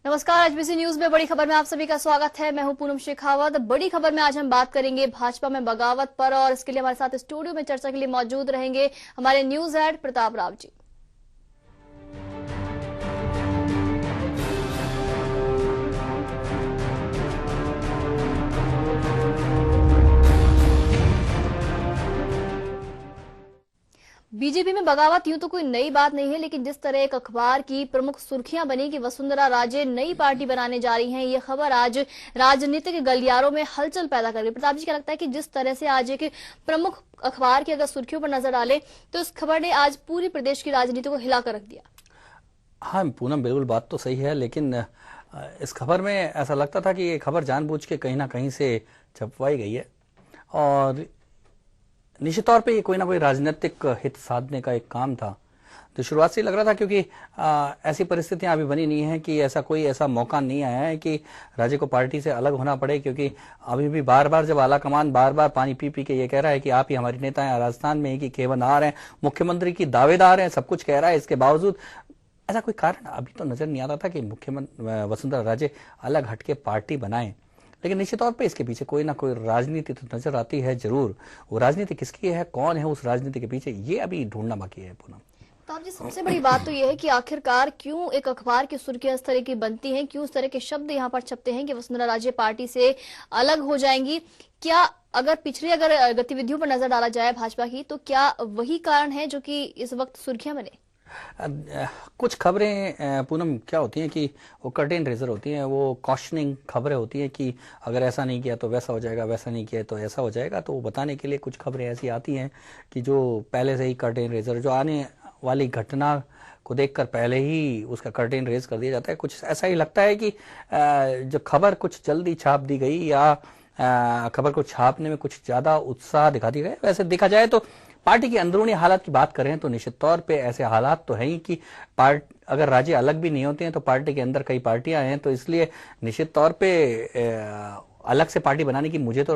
नमस्कार, HBC news में बड़ी खबर में आप सभी का स्वागत है। मैं हूं पूनम शेखावत। बड़ी खबर में आज हम बात करेंगे भाजपा में बगावत पर, और इसके लिए हमारे साथ स्टूडियो में चर्चा के लिए मौजूद रहेंगे हमारे news head Pratap Rao ji. BJP में बगावत यूं तो कोई नई बात नहीं है, लेकिन जिस तरह एक अखबार की प्रमुख सुर्खियां बनी कि वसुंधरा राजे नई पार्टी बनाने जा रही हैं, ये खबर आज राजनीतिक गलियारों में हलचल पैदा कर गई। प्रताप जी, क्या लगता है कि जिस तरह से आज एक प्रमुख अखबार की अगर सुर्खियों पर नजर डाले तो इस खबर ने आज पूरी प्रदेश की राजनीति को हिलाकर रख दिया? हाँ पूनम, बिल्कुल बात तो सही है, लेकिन इस खबर में ऐसा लगता था कि ये खबर जानबूझ के कहीं ना कहीं से छपवाई गई है और निश्चित तौर पे ये कोई ना कोई राजनीतिक हित साधने का एक काम था। तो शुरुआत से लग रहा था, क्योंकि ऐसी परिस्थितियां अभी बनी नहीं है कि ऐसा मौका नहीं आया है कि राज्य को पार्टी से अलग होना पड़े, क्योंकि अभी भी बार बार जब आला कमान बार बार पानी पी पी के ये कह रहा है कि आप ही हमारी नेता हैं, राजस्थान में कि केवल आ रहे हैं, मुख्यमंत्री की दावेदार हैं, सब कुछ कह रहा है, इसके बावजूद ऐसा कोई कारण अभी तो नजर नहीं आता था कि मुख्यमंत्री वसुंधरा राजे अलग हटके पार्टी बनाएं। लेकिन निश्चित तौर पे इसके पीछे कोई ना कोई राजनीति तो नजर आती है जरूर। वो राजनीति किसकी है, कौन है उस राजनीति के पीछे, ये अभी ढूंढना बाकी है पूनम। तो आप जी, सबसे बड़ी बात तो ये है कि आखिरकार क्यों एक अखबार की सुर्खियां इस तरह की बनती हैं, क्यों इस तरह के शब्द यहाँ पर छपते हैं कि वसुंधरा राजे पार्टी से अलग हो जाएंगी? क्या अगर पिछली गतिविधियों पर नजर डाला जाए भाजपा की, तो क्या वही कारण है जो कि इस वक्त सुर्खियां बने? कुछ खबरें पूनम क्या होती हैं कि वो कर्टेन रेजर होती हैं, वो कॉशनिंग खबरें होती हैं कि अगर ऐसा नहीं किया तो वैसा हो जाएगा, वैसा नहीं किया तो ऐसा हो जाएगा। तो वो बताने के लिए कुछ खबरें ऐसी आती हैं कि जो पहले से ही कर्टेन रेजर, जो आने वाली घटना को देखकर पहले ही उसका कर्टेन रेज कर दिया जाता है। कुछ ऐसा ही लगता है कि जो खबर कुछ जल्दी छाप दी गई या खबर को छापने में कुछ ज्यादा उत्साह दिखा दिया गया। वैसे देखा जाए तो पार्टी की अंदरूनी हालात की बात करें तो निश्चित तौर पे ऐसे हालात तो हैं ही कि अगर राज्य अलग भी नहीं होते हैं तो पार्टी के अंदर कई पार्टियां हैं, तो इसलिए निश्चित तौर पे अलग से पार्टी बनाने की मुझे तो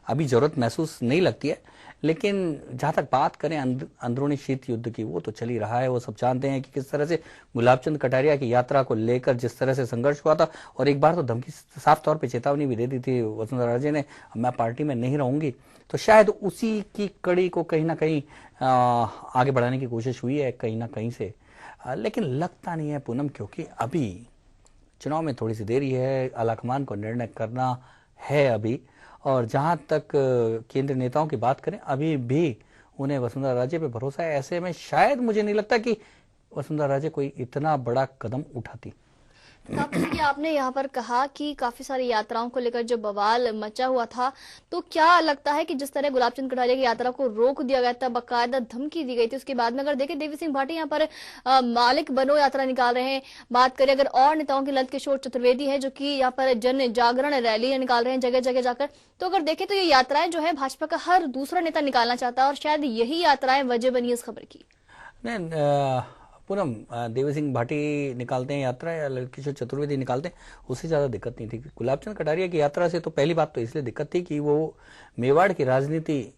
अभी जरूरत महसूस नहीं लगती है। लेकिन जहां तक बात करें अंदरूनी शीत युद्ध की, वो तो चल ही रहा है। वो सब जानते हैं कि किस तरह से गुलाबचंद कटारिया की यात्रा को लेकर जिस तरह से संघर्ष हुआ था, और एक बार तो धमकी, साफ तौर पे चेतावनी भी दे दी थी वसुंधरा राजे ने, मैं पार्टी में नहीं रहूंगी। तो शायद उसी की कड़ी को कहीं ना कहीं आगे बढ़ाने की कोशिश हुई है कहीं ना कहीं से। लेकिन लगता नहीं है पूनम, क्योंकि अभी चुनाव में थोड़ी सी देरी है, आलाकमान को निर्णय करना है अभी। और जहां तक केंद्रीय नेताओं की बात करें, अभी भी उन्हें वसुंधरा राजे पे भरोसा है। ऐसे में शायद मुझे नहीं लगता कि वसुंधरा राजे कोई इतना बड़ा कदम उठाती। आपने यहाँ पर कहा कि काफी सारी यात्राओं को लेकर जो बवाल मचा हुआ था, तो क्या लगता है कि जिस तरह गुलाबचंद कटारिया की यात्रा को रोक दिया गया था, बाकायदा धमकी दी गई थी, उसके बाद में अगर देखें देवी सिंह भाटी यहाँ पर मालिक बनो यात्रा निकाल रहे हैं। बात करें अगर और नेताओं की, ललित किशोर चतुर्वेदी है जो कि यहाँ पर जन जागरण रैली निकाल रहे हैं जगह जगह जाकर, तो अगर देखें तो ये यात्राएं जो है भाजपा का हर दूसरा नेता निकालना चाहता है, और शायद यही यात्राएं वजह बनी इस खबर की। पूनम, देवी सिंह भाटी निकालते हैं यात्रा या ललित किशोर चतुर्वेदी निकालते हैं, उससे ज्यादा दिक्कत नहीं थी। गुलाबचंद कटारिया की यात्रा से तो पहली बात तो इसलिए दिक्कत थी कि वो मेवाड़ की राजनीति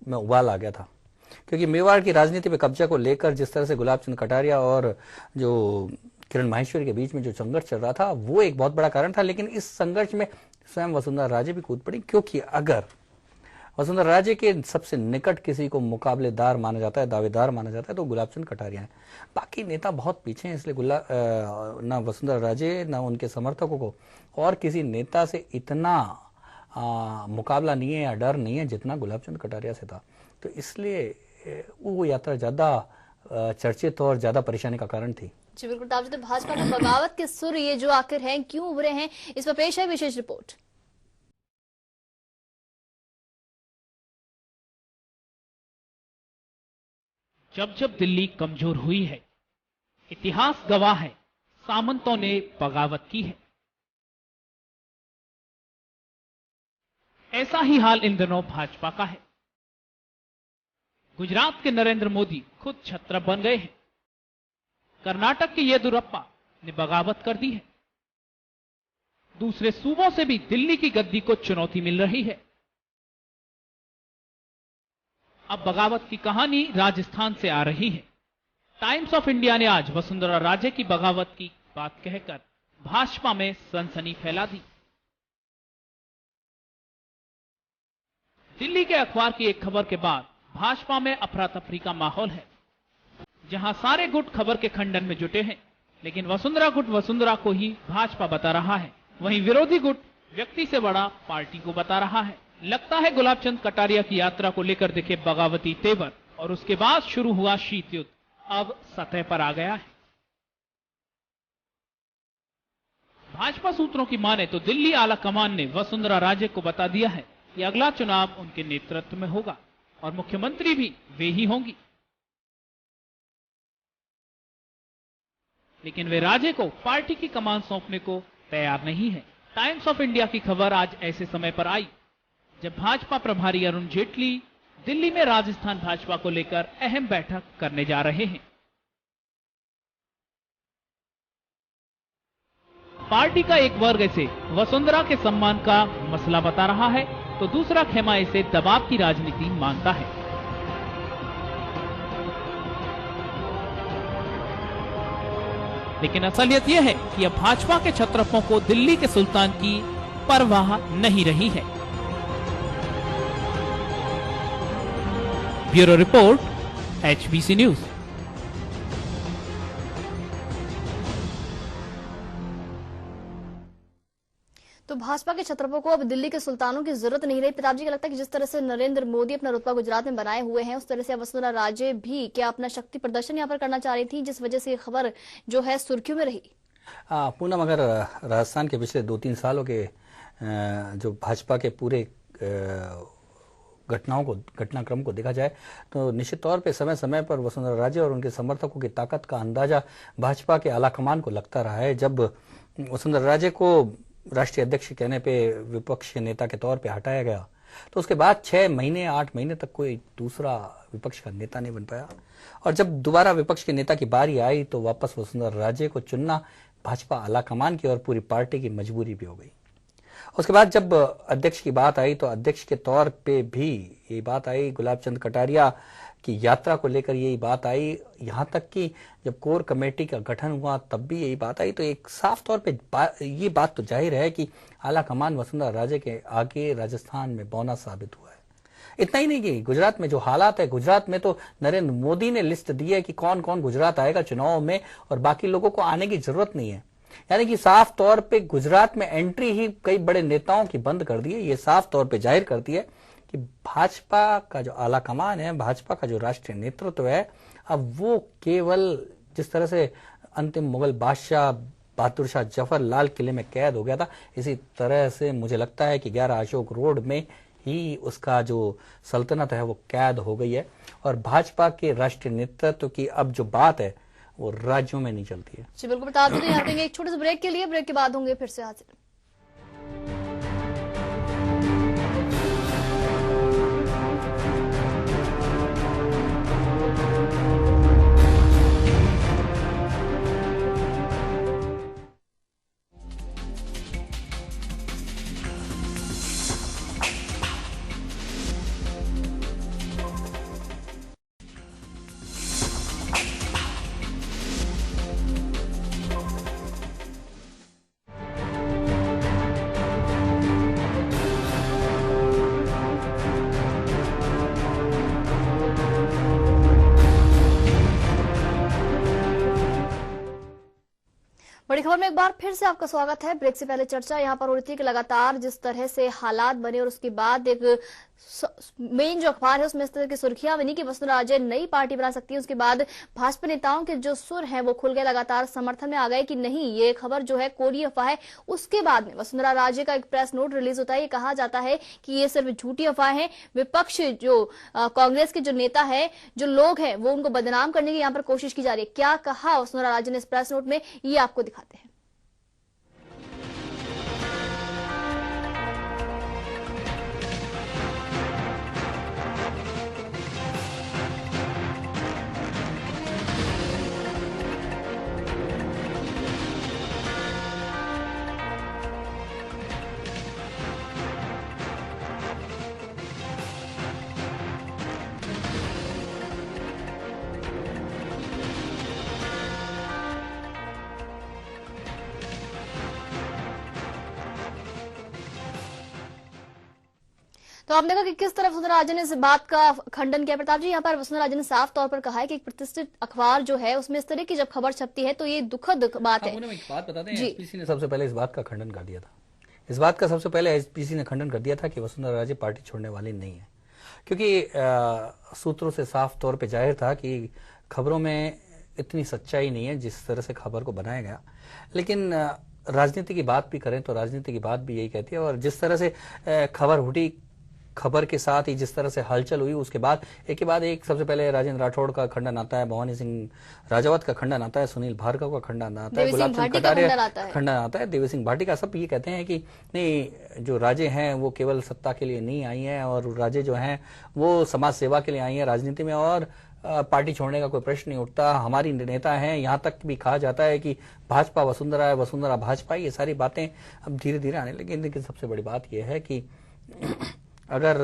में उबाल आ गया था, क्योंकि मेवाड़ की राजनीति पे कब्जा को लेकर जिस तरह से गुलाबचंद कटारिया और जो किरण माहेश्वरी के बीच में जो संघर्ष चल रहा था, वो एक बहुत बड़ा कारण था। लेकिन इस संघर्ष में स्वयं वसुंधरा राजे भी कूद पड़ी, क्योंकि अगर वसुंधरा राजे के सबसे निकट किसी को मुकाबलेदार माना जाता है, दावेदार माना जाता है, तो गुलाबचंद कटारिया है। बाकी नेता बहुत पीछे हैं, इसलिए ना वसुंधरा राजे ना उनके समर्थकों को और किसी नेता से इतना मुकाबला नहीं है या डर नहीं है जितना गुलाबचंद कटारिया से था। तो इसलिए वो यात्रा ज्यादा चर्चित और ज्यादा परेशानी का कारण थी। जी बिल्कुल। तो भाजपा में बगावत के सुर ये जो आखिर हैं, क्यों उभरे हैं, इस पर पेश है विशेष रिपोर्ट। जब जब दिल्ली कमजोर हुई है, इतिहास गवाह है, सामंतों ने बगावत की है। ऐसा ही हाल इन दिनों भाजपा का है। गुजरात के नरेंद्र मोदी खुद छत्र बन गए हैं। कर्नाटक के येदियुरप्पा ने बगावत कर दी है। दूसरे सूबों से भी दिल्ली की गद्दी को चुनौती मिल रही है। अब बगावत की कहानी राजस्थान से आ रही है। टाइम्स ऑफ इंडिया ने आज वसुंधरा राजे की बगावत की बात कहकर भाजपा में सनसनी फैला दी। दिल्ली के अखबार की एक खबर के बाद भाजपा में अफरा तफरी का माहौल है, जहां सारे गुट खबर के खंडन में जुटे हैं, लेकिन वसुंधरा गुट वसुंधरा को ही भाजपा बता रहा है। वहीं विरोधी गुट व्यक्ति से बड़ा पार्टी को बता रहा है। लगता है गुलाब चंद कटारिया की यात्रा को लेकर दिखे बगावती तेवर और उसके बाद शुरू हुआ शीत युद्ध अब सतह पर आ गया है। भाजपा सूत्रों की माने तो दिल्ली आला कमान ने वसुंधरा राजे को बता दिया है कि अगला चुनाव उनके नेतृत्व में होगा और मुख्यमंत्री भी वे ही होंगी, लेकिन वे राजे को पार्टी की कमान सौंपने को तैयार नहीं है। टाइम्स ऑफ इंडिया की खबर आज ऐसे समय पर आई जब भाजपा प्रभारी अरुण जेटली दिल्ली में राजस्थान भाजपा को लेकर अहम बैठक करने जा रहे हैं। पार्टी का एक वर्ग इसे वसुंधरा के सम्मान का मसला बता रहा है, तो दूसरा खेमा इसे दबाव की राजनीति मानता है। लेकिन असलियत यह है कि अब भाजपा के छत्रपों को दिल्ली के सुल्तान की परवाह नहीं रही है। Bureau report, HBC news. तो भाजपा के छत्रपों को अब दिल्ली के सुल्तानों की जरूरत नहीं रही। प्रताप जी, का लगता है कि जिस तरह से नरेंद्र मोदी अपना रुतबा गुजरात में बनाए हुए हैं, उस तरह से वसुंधरा राजे भी क्या अपना शक्ति प्रदर्शन यहाँ पर करना चाह रही थी, जिस वजह से ये खबर जो है सुर्खियों में रही। पूनम, अगर राजस्थान के पिछले 2-3 सालों के जो भाजपा के पूरे घटनाक्रम को देखा जाए तो निश्चित तौर पे समय समय पर वसुंधरा राजे और उनके समर्थकों की ताकत का अंदाजा भाजपा के आलाकमान को लगता रहा है। जब वसुंधरा राजे को राष्ट्रीय अध्यक्ष कहने पे विपक्ष के नेता के तौर पे हटाया गया तो उसके बाद 6 महीने 8 महीने तक कोई दूसरा विपक्ष का नेता नहीं बन पाया, और जब दोबारा विपक्ष के नेता की बारी आई तो वापस वसुंधरा राजे को चुनना भाजपा आलाकमान की और पूरी पार्टी की मजबूरी भी हो गई। उसके बाद जब अध्यक्ष की बात आई तो अध्यक्ष के तौर पे भी ये बात आई, गुलाब चंद कटारिया की यात्रा को लेकर यही बात आई, यहाँ तक कि जब कोर कमेटी का गठन हुआ तब भी यही बात आई। तो एक साफ तौर पे ये बात तो जाहिर है कि आला कमान वसुंधरा राजे के आगे राजस्थान में बौना साबित हुआ है। इतना ही नहीं कि गुजरात में जो हालात है, गुजरात में तो नरेंद्र मोदी ने लिस्ट दी है कि कौन कौन गुजरात आएगा चुनाव में और बाकी लोगों को आने की जरूरत नहीं है। यानी कि साफ तौर पे गुजरात में एंट्री ही कई बड़े नेताओं की बंद कर दी है। ये साफ तौर पे जाहिर करती है कि भाजपा का जो आला कमान है, भाजपा का जो राष्ट्रीय नेतृत्व है, अब वो केवल जिस तरह से अंतिम मुगल बादशाह बहादुर शाह जफर लाल किले में कैद हो गया था, इसी तरह से मुझे लगता है कि 11 अशोक रोड में ही उसका जो सल्तनत है वो कैद हो गई है। और भाजपा के राष्ट्रीय नेतृत्व की अब जो बात है वो राज्यों में नहीं चलती है। जी बिल्कुल, बता दें यहाँ देंगे एक छोटे से ब्रेक के लिए, ब्रेक के बाद होंगे फिर से हाजिर। बड़ी खबर में एक बार फिर से आपका स्वागत है। ब्रेक से पहले चर्चा यहाँ पर हो रही थी कि लगातार जिस तरह से हालात बने और उसके बाद एक मेन जो अखबार है उसमें इस तरह की सुर्खियां बनी कि वसुंधरा राजे नई पार्टी बना सकती है। उसके बाद भाजपा नेताओं के जो सुर हैं वो खुल गए, लगातार समर्थन में आ गए कि नहीं, ये खबर जो है कोरी अफवाह है। उसके बाद में वसुंधरा राजे का एक प्रेस नोट रिलीज होता है। ये कहा जाता है कि ये सिर्फ झूठी अफवाह है, विपक्ष जो कांग्रेस के जो नेता है, जो लोग हैं, वो उनको बदनाम करने की यहाँ पर कोशिश की जा रही है। क्या कहा वसुंधरा राजे ने इस प्रेस नोट में, ये आपको दिखाते हैं। तो आपने कहा कि किस तरह वसुंधरा राजे ने इस बात का खंडन किया। प्रताप जी, यहाँ पर वसुंधरा राजे ने साफ तौर पर कहा है कि एक प्रतिष्ठित अखबार जो है उसमें इस तरह की जब खबर छपती है तो ये दुखद बात है। एक बात बता दें, जी। एसपीसी ने सबसे पहले इस बात का खंडन कर दिया था। इस बात का सबसे पहले एसपीसी ने खंडन कर दिया था कि वसुंधरा राजे पार्टी छोड़ने वाली नहीं है, क्योंकि सूत्रों से साफ तौर पे जाहिर था कि खबरों में इतनी सच्चाई नहीं है जिस तरह से खबर को बनाया गया। लेकिन राजनीति की बात भी करें तो राजनीति की बात भी यही कहती है, और जिस तरह से खबर उठी, खबर के साथ ही जिस तरह से हलचल हुई, उसके बाद एक के बाद एक सबसे पहले राजेंद्र राठौड़ का खंडन आता है, भवानी सिंह राजावत का खंडन आता है, सुनील भार्गव का खंडन आता है, गुलाब चंद कटारिया का खंडन आता है, देवी सिंह भाटी का। सब ये कहते हैं कि नहीं, जो राजे हैं वो केवल सत्ता के लिए नहीं आई हैं, और राजे जो हैं वो समाज सेवा के लिए आई हैं राजनीति में, और पार्टी छोड़ने का कोई प्रश्न नहीं उठता। हमारी नेता हैं, यहाँ तक भी कहा जाता है कि भाजपा वसुंधरा है, वसुंधरा भाजपा। ये सारी बातें अब धीरे धीरे आने लगी। लेकिन सबसे बड़ी बात यह है कि अगर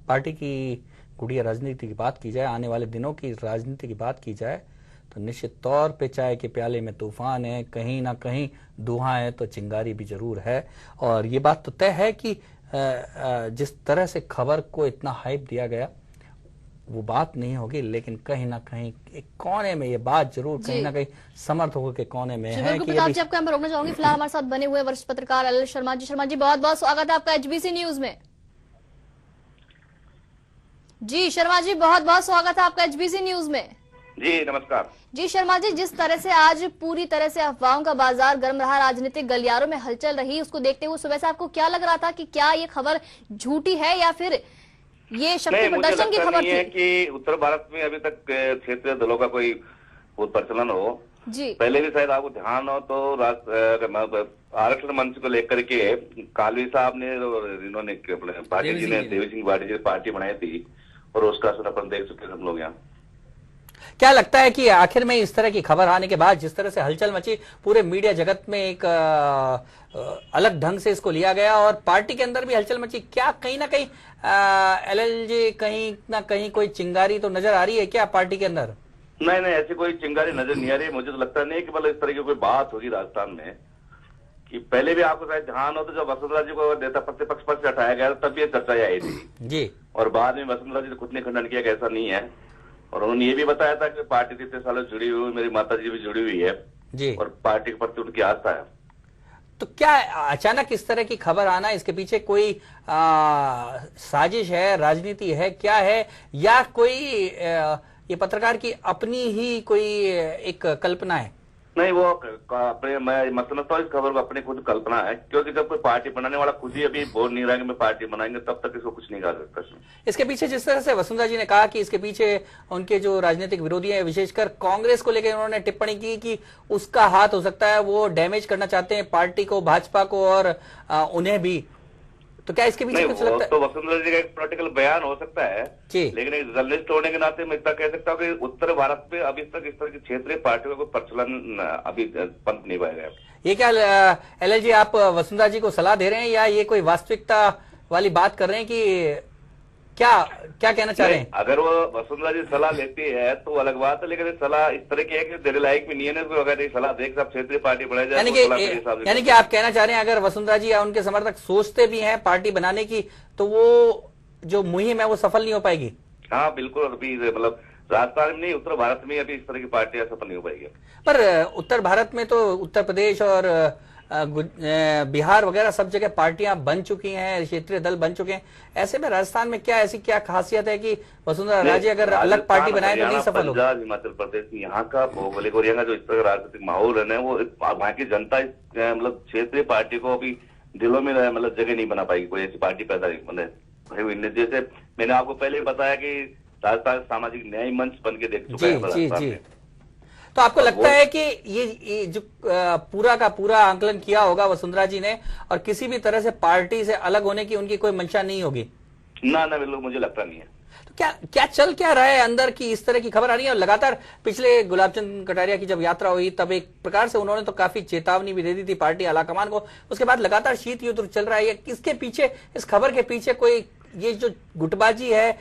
पार्टी की गुड़िया राजनीति की बात की जाए, आने वाले दिनों की राजनीति की बात की जाए, तो निश्चित तौर पे चाय के प्याले में तूफान है, कहीं ना कहीं धुआं है तो चिंगारी भी जरूर है। और ये बात तो तय है कि जिस तरह से खबर को इतना हाइप दिया गया वो बात नहीं होगी, लेकिन कहीं ना कहीं एक कोने में ये बात जरूर कहीं ना कहीं समर्थकों के कोने में है कि प्रताप जी, आपको यहाँ पर रोकना चाहूंगी। फिलहाल हमारे साथ बने हुए वरिष्ठ पत्रकार एल शर्मा जी। शर्मा जी, बहुत बहुत स्वागत है आपका एचबीसी न्यूज में। जी शर्मा जी, बहुत बहुत स्वागत है आपका एचबीसी न्यूज में। जी नमस्कार। जी शर्मा जी, जिस तरह से आज पूरी तरह से अफवाहों का बाजार गर्म रहा, राजनीतिक गलियारों में हलचल रही, उसको देखते हुए सुबह से आपको क्या लग रहा था कि क्या ये खबर झूठी है या फिर ये शक्ति प्रदर्शन की खबर थी? है कि उत्तर भारत में अभी तक क्षेत्रीय दलों का कोई बहुत प्रचलन हो जी। पहले भी शायद आपको ध्यान हो तो आरक्षण मंच को लेकर के कालवी साहब ने और इन्होंने अपने भाटी जी ने, देवी सिंह भाटी जी पार्टी बनाई थी, और उसका असर अपन देख चुके हम लोग यहाँ। क्या लगता है कि आखिर में इस तरह की खबर आने के बाद जिस तरह से हलचल मची, पूरे मीडिया जगत में एक अलग ढंग से इसको लिया गया और पार्टी के अंदर भी हलचल मची, क्या कहीं ना कहीं एलएलजी कहीं ना कहीं कोई चिंगारी तो नजर आ रही है क्या पार्टी के अंदर? नहीं नहीं, ऐसी कोई चिंगारी नजर नहीं आ रही। मुझे तो लगता नहीं कि मतलब इस तरह की कोई बात होगी राजस्थान में। कि पहले भी आपको शायद ध्यान हो तो जब वसुंधरा जी को नेता प्रतिपक्ष पद से हटाया गया तब ये चर्चा आई थी जी, और बाद में वसुंधरा जी ने खुद ने खंडन किया कि ऐसा नहीं है, और उन्होंने ये भी बताया था कि पार्टी से इतने सालों जुड़ी हुई, मेरी माता जी भी जुड़ी हुई है जी, और पार्टी के प्रति उनकी आस्था है। तो क्या अचानक इस तरह की खबर आना, इसके पीछे कोई साजिश है, राजनीति है, क्या है, या कोई ये पत्रकार की अपनी ही कोई एक कल्पना है? नहीं, वो अपने, मैं समझता हूँ इस खबर को अपनी खुद कल्पना है, क्योंकि जब कोई पार्टी बनाने वाला खुद ही अभी बोल नहीं रहा है कि मैं पार्टी बनाएंगे, तब तक इसको कुछ नहीं कर सकता। इसके पीछे जिस तरह से वसुंधरा जी ने कहा कि इसके पीछे उनके जो राजनीतिक विरोधी हैं, विशेषकर कांग्रेस को लेकर उन्होंने टिप्पणी की कि उसका हाथ हो सकता है, वो डैमेज करना चाहते हैं पार्टी को, भाजपा को और उन्हें भी, तो क्या इसके पीछे कुछ लगता है? तो वसुंधरा जी का एक पॉलिटिकल बयान हो सकता है जी, लेकिन एक जर्नलिस्ट होने के नाते मैं इतना कह सकता हूँ कि उत्तर भारत में अभी तक इस तरह की क्षेत्रीय पार्टियों का प्रचलन अभी पंथ नहीं पाया गया। ये क्या एलएलजी आप वसुंधरा जी को सलाह दे रहे हैं या ये कोई वास्तविकता वाली बात कर रहे हैं कि क्या कहना चाह रहे हैं? अगर वो वसुंधरा जी सलाह लेती है तो अलग बात है, लेकिन सलाह इस तरह की है कि देने लायक भी नहीं है ना। अगर ये सलाह देख सब क्षेत्रीय पार्टी बनाई जाए, यानी कि आप कहना चाह रहे हैं अगर वसुंधरा जी या उनके समर्थक सोचते भी हैं पार्टी बनाने की, तो वो जो मुहिम है वो सफल नहीं हो पाएगी? हाँ बिल्कुल, अभी मतलब राजस्थान में नहीं, उत्तर भारत में अभी इस तरह की पार्टियां सफल नहीं हो पाएगी। पर उत्तर भारत में तो उत्तर प्रदेश और बिहार वगैरह सब जगह पार्टियां बन चुकी हैं, क्षेत्रीय दल बन चुके हैं। ऐसे में राजस्थान में क्या ऐसी क्या खासियत है कि वसुंधरा राजे अगर अलग पार्टी बनाए तो नहीं सफल होगी? पंजाब, हिमाचल प्रदेश, यहाँ का भौगोलिक और यहाँ का जो इस तरह राजनीतिक माहौल है ना, वो वहाँ की जनता मतलब क्षेत्रीय पार्टी को अभी दिलों में मतलब जगह नहीं बना पाएगी, कोई ऐसी पार्टी पैदा मतलब। जैसे मैंने आपको पहले बताया कि राजस्थान सामाजिक न्याय मंच बन के देख चुका है। तो आपको लगता है कि ये जो पूरा का पूरा आंकलन किया होगा वसुंधरा जी ने, और किसी भी तरह से पार्टी से अलग होने की उनकी कोई मंशा नहीं होगी? ना ना, बिल्कुल मुझे लगता नहीं है। तो क्या चल क्या रहा है अंदर की इस तरह की खबर आ रही है? और लगातार पिछले गुलाब चंद कटारिया की जब यात्रा हुई तब एक प्रकार से उन्होंने तो काफी चेतावनी भी दे दी थी पार्टी आलाकमान को, उसके बाद लगातार शीत युद्ध चल रहा है। किसके पीछे, इस खबर के पीछे कोई ये जो गुटबाजी है,